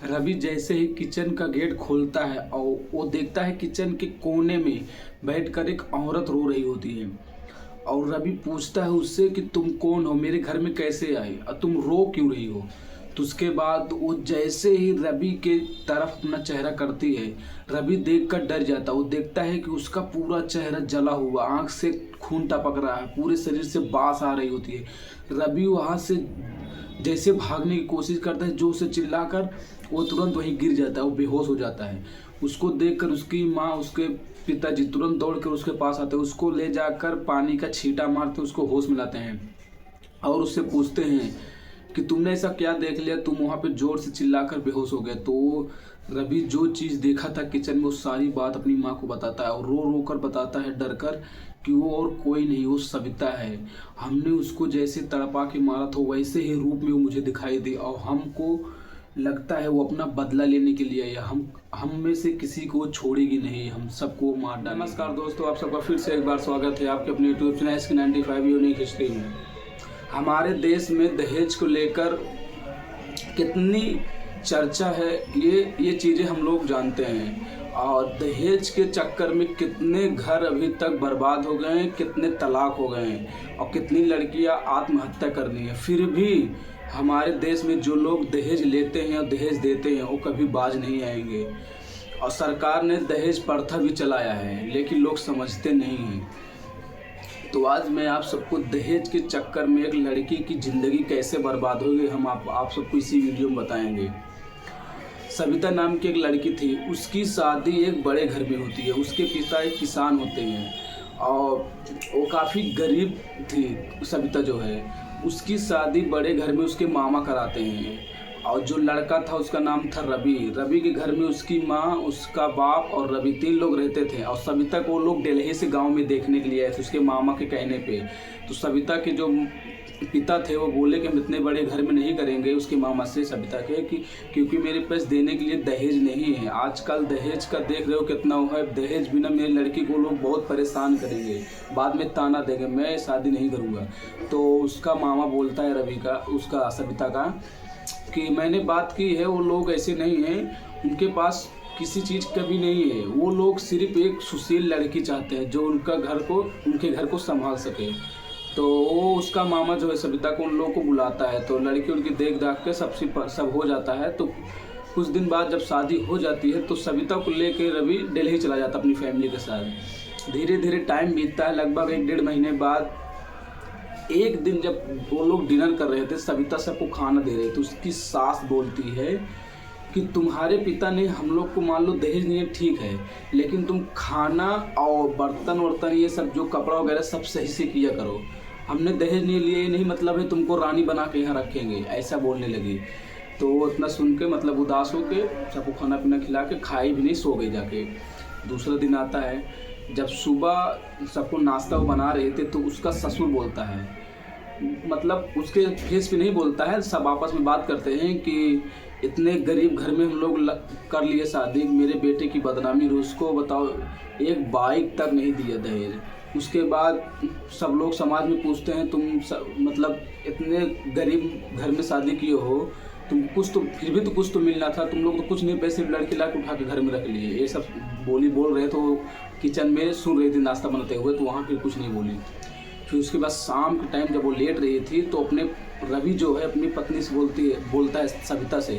रवि जैसे ही किचन का गेट खोलता है और वो देखता है किचन के कोने में बैठकर एक औरत रो रही होती है। और रवि पूछता है उससे कि तुम कौन हो, मेरे घर में कैसे आई और तुम रो क्यों रही हो। तो उसके बाद वो जैसे ही रवि के तरफ अपना चेहरा करती है, रवि देखकर डर जाता है। वो देखता है कि उसका पूरा चेहरा जला हुआ, आंख से खून टपक रहा है, पूरे शरीर से बास आ रही होती है। रवि वहाँ से जैसे भागने की कोशिश करता है, जोर से चिल्लाकर वो तुरंत वहीं गिर जाता है, वो बेहोश हो जाता है। उसको देखकर उसकी माँ, उसके पिताजी तुरंत दौड़कर उसके पास आते हैं, उसको ले जाकर पानी का छींटा मारते उसको होश में लाते हैं और उससे पूछते हैं कि तुमने ऐसा क्या देख लिया, तुम वहाँ पे जोर से चिल्लाकर बेहोश हो गए। तो रवि जो चीज़ देखा था किचन में वो सारी बात अपनी माँ को बताता है और रो रो कर बताता है डर कर कि वो और कोई नहीं, वो सविता है। हमने उसको जैसे तड़पा के मारा था वैसे ही रूप में वो मुझे दिखाई दी और हमको लगता है वो अपना बदला लेने के लिए है। हम में से किसी को छोड़ेगी नहीं, हम सबको मार डालेगी। नमस्कार दोस्तों, आप सबका फिर से एक बार स्वागत है आपके अपने YouTube channel SK95 unique history में। हमारे देश में दहेज को लेकर कितनी चर्चा है ये चीज़ें हम लोग जानते हैं। और दहेज के चक्कर में कितने घर अभी तक बर्बाद हो गए हैं, कितने तलाक हो गए हैं और कितनी लड़कियां आत्महत्या कर ली हैं। फिर भी हमारे देश में जो लोग दहेज लेते हैं और दहेज देते हैं वो कभी बाज नहीं आएंगे। और सरकार ने दहेज प्रथा भी चलाया है लेकिन लोग समझते नहीं हैं। तो आज मैं आप सबको दहेज के चक्कर में एक लड़की की ज़िंदगी कैसे बर्बाद हो गई हम आप सबको इसी वीडियो में बताएंगे। सविता नाम की एक लड़की थी, उसकी शादी एक बड़े घर में होती है। उसके पिता एक किसान होते हैं और वो काफ़ी गरीब थी। सविता जो है उसकी शादी बड़े घर में उसके मामा कराते हैं। और जो लड़का था उसका नाम था रवि। रवि के घर में उसकी माँ, उसका बाप और रवि 3 लोग रहते थे। और सविता को लोग दिल्ली से गांव में देखने के लिए आए थे उसके मामा के कहने पे। तो सविता के जो पिता थे वो बोले कि हम इतने बड़े घर में नहीं करेंगे, उसके मामा से सविता के, कि क्योंकि मेरे पास देने के लिए दहेज नहीं है। आजकल दहेज का देख रहे हो कितना हुआ है, दहेज बिना मेरी लड़की को लोग बहुत परेशान करेंगे, बाद में ताना देंगे, मैं शादी नहीं करूँगा। तो उसका मामा बोलता है रवि का, उसका सविता का, कि मैंने बात की है, वो लोग ऐसे नहीं हैं, उनके पास किसी चीज़ का भी नहीं है। वो लोग सिर्फ एक सुशील लड़की चाहते हैं जो उनके घर को संभाल सके। तो वो उसका मामा जो है सविता को उन लोगों को बुलाता है। तो लड़की उनकी देख दाख के सब हो जाता है। तो कुछ दिन बाद जब शादी हो जाती है तो सविता को लेके रवि दिल्ली चला जाता अपनी फैमिली के साथ। धीरे धीरे टाइम बीतता है। लगभग 1-1.5 महीने बाद एक दिन जब वो लोग डिनर कर रहे थे, सविता सबको खाना दे रहे थे, उसकी सास बोलती है कि तुम्हारे पिता ने हम लोग को, मान लो दहेज नहीं है ठीक है, लेकिन तुम खाना और बर्तन वर्तन ये सब जो कपड़ा वगैरह सब सही से किया करो। हमने दहेज नहीं लिए, ये नहीं मतलब है तुमको रानी बना के यहाँ रखेंगे, ऐसा बोलने लगी। तो वो इतना सुन के मतलब उदास हो के सबको खाना पीना खिला के खाई भी नहीं, सो गई जाके। दूसरा दिन आता है, जब सुबह सबको नाश्ता वो बना रहे थे तो उसका ससुर बोलता है, मतलब उसके फेस पे नहीं बोलता है, सब आपस में बात करते हैं कि इतने गरीब घर में हम लोग कर लिए शादी, मेरे बेटे की बदनामी, उसको बताओ एक बाइक तक नहीं दिया दहेज। उसके बाद सब लोग समाज में पूछते हैं, मतलब इतने गरीब घर में शादी किए हो, तुम कुछ तो फिर भी तो कुछ तो मिलना था, तुम लोग तो कुछ नहीं, पैसे लड़के ला के उठा के घर में रख लिए। ये सब बोल रहे तो किचन में सुन रही थी नाश्ता बनाते हुए, तो वहाँ फिर कुछ नहीं बोली। फिर उसके बाद शाम के टाइम जब वो लेट रही थी तो अपने रवि जो है अपनी पत्नी से बोलता है सविता से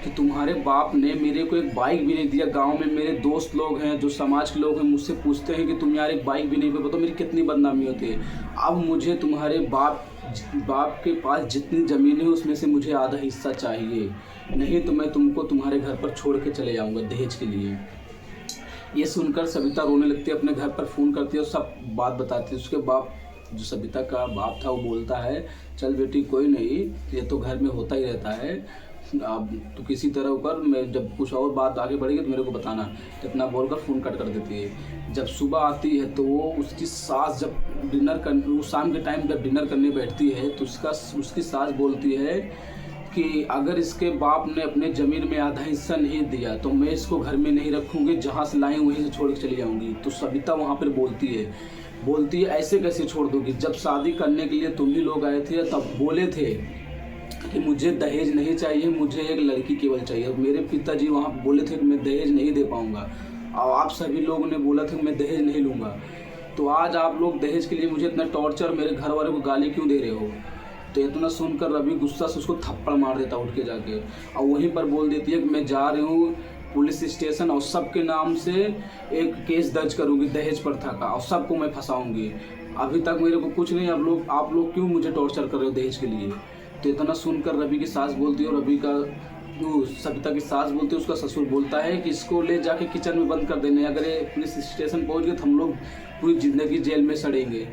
कि तुम्हारे बाप ने मेरे को एक बाइक भी नहीं दिया। गांव में मेरे दोस्त लोग हैं, जो समाज के लोग हैं, मुझसे पूछते हैं कि तुम यार एक बाइक भी नहीं पे, बताओ मेरी कितनी बदनामी होती है। अब मुझे तुम्हारे बाप के पास जितनी ज़मीन है उसमें से मुझे आधा हिस्सा चाहिए, नहीं तो मैं तुमको तुम्हारे घर पर छोड़ के चले जाऊँगा दहेज के लिए। ये सुनकर सविता रोने लगती है, अपने घर पर फ़ोन करती है और सब बात बताती है। उसके बाप, जो सविता का बाप था, वो बोलता है चल बेटी कोई नहीं, ये तो घर में होता ही रहता है, अब तो किसी तरह ऊपर, मैं जब कुछ और बात आगे बढ़ेगी तो मेरे को बताना। तो इतना बोलकर फ़ोन कट कर देती है। जब सुबह आती है तो वो उसकी सास जब शाम के टाइम जब डिनर करने बैठती है तो उसकी सास बोलती है कि अगर इसके बाप ने अपने ज़मीन में आधा हिस्सा नहीं दिया तो मैं इसको घर में नहीं रखूँगी, जहाँ से लाई वहीं से छोड़ के चली जाऊँगी। तो सविता वहाँ पर बोलती है ऐसे कैसे छोड़ दोगी, जब शादी करने के लिए तुम ही लोग आए थे तब बोले थे कि मुझे दहेज नहीं चाहिए, मुझे एक लड़की केवल चाहिए। मेरे पिताजी वहाँ बोले थे कि मैं दहेज नहीं दे पाऊँगा, और आप सभी लोगों ने बोला था कि मैं दहेज नहीं लूँगा। तो आज आप लोग दहेज के लिए मुझे इतना टॉर्चर, मेरे घर वालों को गाली क्यों दे रहे हो? तो इतना सुनकर रवि गुस्सा से उसको थप्पड़ मार देता उठ के जाके, और वहीं पर बोल देती है कि मैं जा रही हूँ पुलिस स्टेशन और सबके नाम से एक केस दर्ज करूँगी दहेज प्रथा का, और सबको मैं फंसाऊँगी। अभी तक मेरे को कुछ नहीं, आप लोग क्यों मुझे टॉर्चर कर रहे हो दहेज के लिए? तो इतना सुनकर रवि की सास बोलती है, और रवि का जो सविता की सास बोलती है, उसका ससुर बोलता है कि इसको ले जाके किचन में बंद कर देने, अगर ये पुलिस स्टेशन पहुंच गए तो हम लोग पूरी ज़िंदगी जेल में सड़ेंगे।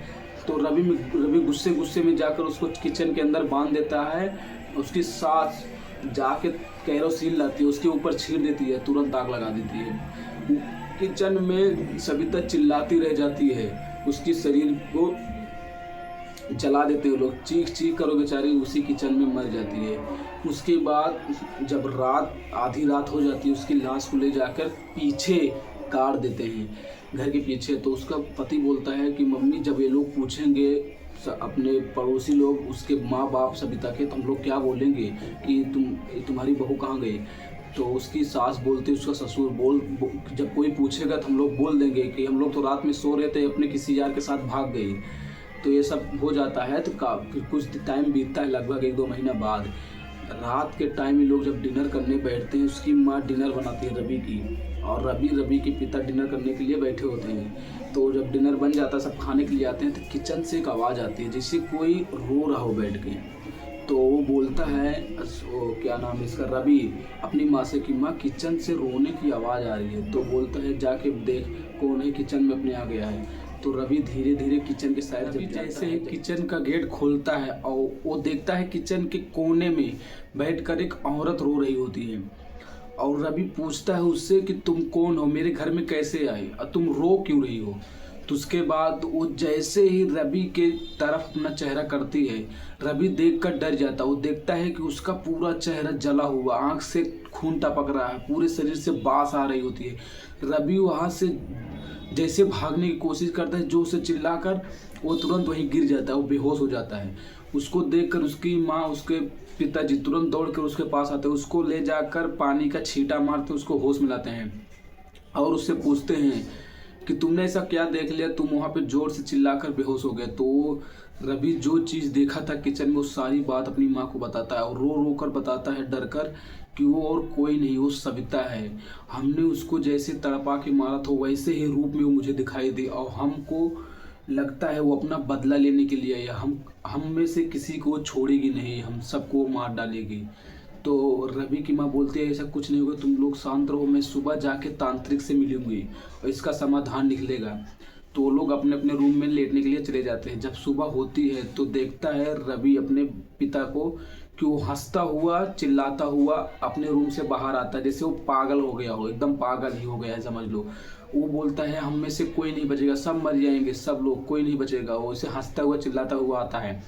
तो रवि गुस्से में जाकर उसको किचन के अंदर बांध देता है। उसकी सास जाके केरोसिन लाती है, उसके ऊपर छीट देती है, तुरंत आग लगा देती है। किचन में सविता चिल्लाती रह जाती है, उसकी शरीर को जला देते हैं लोग, चीख कर बेचारी उसी किचन में मर जाती है। उसके बाद जब आधी रात हो जाती है, उसकी लाश को ले जाकर पीछे गाड़ देते हैं, घर के पीछे। तो उसका पति बोलता है कि मम्मी, जब ये लोग पूछेंगे अपने पड़ोसी लोग, उसके माँ बाप सविता के, तो हम लोग क्या बोलेंगे कि तुम्हारी बहू कहाँ गई? तो उसकी सास बोलती है, उसका ससुर जब कोई पूछेगा तो हम लोग बोल देंगे कि हम लोग तो रात में सो रहे थे, अपने किसी यार के साथ भाग गई। तो ये सब हो जाता है। तो फिर कुछ टाइम बीतता है, लगभग 1-2 महीना बाद रात के टाइम ये लोग जब डिनर करने बैठते हैं, उसकी माँ डिनर बनाती है रवि की, और रवि के पिता डिनर करने के लिए बैठे होते हैं। तो जब डिनर बन जाता है, सब खाने के लिए आते हैं, तो किचन से एक आवाज़ आती है जैसे कोई रो रहा हो बैठ के। तो वो बोलता है, क्या नाम है इसका, रवि अपनी माँ से कि माँ, किचन से रोने की आवाज़ आ रही है। तो बोलता है जाके देख कौन है, किचन में अपने आ गया है। तो रवि धीरे धीरे किचन के साइड जैसे किचन का गेट खोलता है, और वो देखता है किचन के कोने में बैठकर एक औरत रो रही होती है। और रवि पूछता है उससे कि तुम कौन हो, मेरे घर में कैसे आई, और तुम रो क्यों रही हो? तो उसके बाद वो जैसे ही रवि के तरफ अपना चेहरा करती है, रवि देखकर डर जाता है। वो देखता है कि उसका पूरा चेहरा जला हुआ, आंख से खून टपक रहा है, पूरे शरीर से बास आ रही होती है। रवि वहाँ से जैसे भागने की कोशिश करता है, जोर से चिल्लाकर वो तुरंत वहीं गिर जाता है, वो बेहोश हो जाता है। उसको देखकर उसकी माँ, उसके पिताजी तुरंत दौड़कर उसके पास आते हैं, उसको ले जाकर पानी का छींटा मारते उसको होश में लाते हैं, और उससे पूछते हैं कि तुमने ऐसा क्या देख लिया, तुम वहाँ पे जोर से चिल्लाकर बेहोश हो गए। तो रवि जो चीज़ देखा था किचन में, वो सारी बात अपनी माँ को बताता है, और रो कर बताता है डर कर कि वो और कोई नहीं, वो सविता है। हमने उसको जैसे तड़पा के मारा था, वैसे ही रूप में वो मुझे दिखाई दी, और हमको लगता है वो अपना बदला लेने के लिए है। हम में से किसी को छोड़ेगी नहीं, हम सबको मार डालेगी। तो रवि की माँ बोलती है ऐसा कुछ नहीं होगा, तुम लोग शांत रहो, मैं सुबह जाके तांत्रिक से मिलूंगी और इसका समाधान निकलेगा। तो वो लोग अपने अपने रूम में लेटने के लिए चले जाते हैं। जब सुबह होती है तो देखता है रवि अपने पिता को कि वो हंसता हुआ, चिल्लाता हुआ अपने रूम से बाहर आता है, जैसे वो पागल हो गया हो, एकदम पागल ही हो गया है समझ लो। वो बोलता है हम में से कोई नहीं बचेगा, सब मर जाएंगे, सब लोग, कोई नहीं बचेगा। वो उसे हंसता हुआ चिल्लाता हुआ आता है,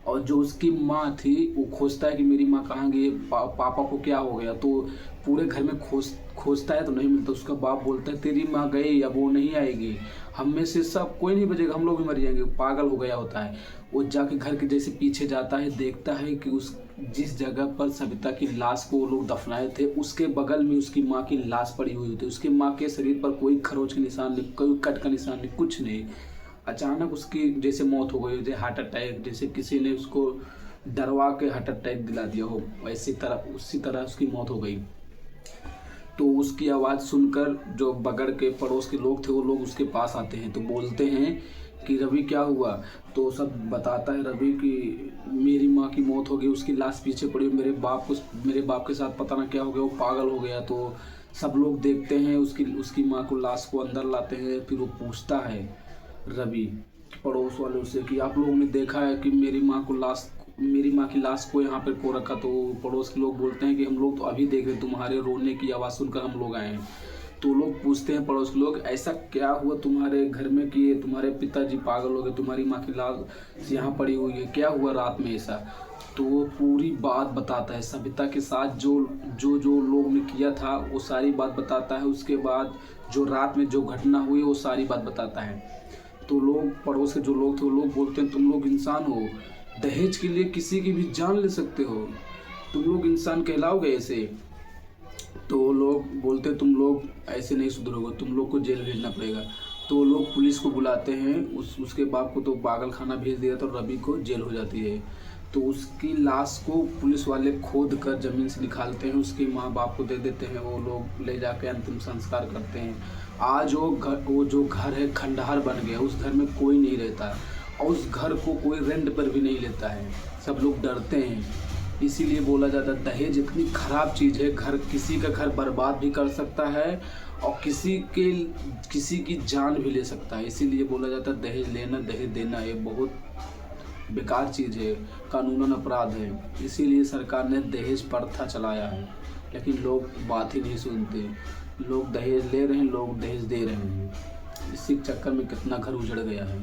और जो उसकी माँ थी वो खोजता है कि मेरी माँ कहाँ गई, पापा को क्या हो गया। तो पूरे घर में खोजता है तो नहीं मिलता। उसका बाप बोलता है तेरी माँ गई, अब वो नहीं आएगी, हम में से सब कोई नहीं बचेगा, हम लोग भी मर जाएंगे। पागल हो गया होता है। वो जाके घर के जैसे पीछे जाता है, देखता है कि उस जिस जगह पर सविता की लाश को वो लोग दफनाए थे, उसके बगल में उसकी माँ की लाश पड़ी हुई थी। उसकी माँ के शरीर पर कोई खरोच का निशान नहीं, कोई कट का निशान नहीं, कुछ नहीं। अचानक उसकी जैसे मौत हो गई, जैसे हार्ट अटैक, जैसे किसी ने उसको डरवा के हार्ट अटैक दिला दिया हो, उसी तरह उसकी मौत हो गई। तो उसकी आवाज़ सुनकर जो बगड़ के पड़ोस के लोग थे वो लोग उसके पास आते हैं, तो बोलते हैं कि रवि क्या हुआ। तो सब बताता है रवि कि मेरी माँ की मौत हो गई, उसकी लाश पीछे पड़ी, मेरे बाप के साथ पता ना क्या हो गया, वो पागल हो गया। तो सब लोग देखते हैं उसकी माँ को, लाश को अंदर लाते हैं। फिर वो पूछता है रवि पड़ोस वालों से कि आप लोगों ने देखा है कि मेरी माँ की लाश को यहाँ पर को रखा। तो पड़ोस के लोग बोलते हैं कि हम लोग तो अभी देख रहे, तुम्हारे रोने की आवाज़ सुनकर हम लोग आए हैं। तो लोग पूछते हैं पड़ोस के लोग, ऐसा क्या हुआ तुम्हारे घर में कि तुम्हारे पिताजी पागल हो गए, तुम्हारी माँ की लाश यहाँ पड़ी हुई है, क्या हुआ रात में ऐसा। तो वो पूरी बात बताता है, सविता के साथ जो लोग ने किया था वो सारी बात बताता है। उसके बाद जो रात में जो घटना हुई वो सारी बात बताता है। तो लोग, पड़ोस के जो लोग थे वो लोग बोलते हैं तुम लोग इंसान हो, दहेज के लिए किसी की भी जान ले सकते हो, तुम लोग इंसान कहलाओगे ऐसे? तो वो लोग बोलते तुम लोग ऐसे नहीं सुधरोगे, तुम लोग को जेल भेजना पड़ेगा। तो वो लोग पुलिस को बुलाते हैं, उसके बाप को तो पागल खाना भेज दिया, तो रवि को जेल हो जाती है। तो उसकी लाश को पुलिस वाले खोद कर ज़मीन से निकालते हैं, उसके माँ बाप को दे देते हैं, वो लोग ले जाके अंतिम संस्कार करते हैं। आज वो जो घर है खंडहर बन गया, उस घर में कोई नहीं रहता है और उस घर को कोई रेंट पर भी नहीं लेता है, सब लोग डरते हैं। इसीलिए बोला जाता है दहेज इतनी खराब चीज़ है, घर किसी का घर बर्बाद भी कर सकता है और किसी की जान भी ले सकता है। इसीलिए बोला जाता है दहेज लेना दहेज देना ये बहुत बेकार चीज़ है, कानूनन अपराध है। इसीलिए सरकार ने दहेज प्रथा चलाया है, लेकिन लोग बात ही नहीं सुनते। लोग दहेज ले रहे हैं, लोग दहेज दे रहे हैं। इसी चक्कर में कितना घर उजड़ गया है।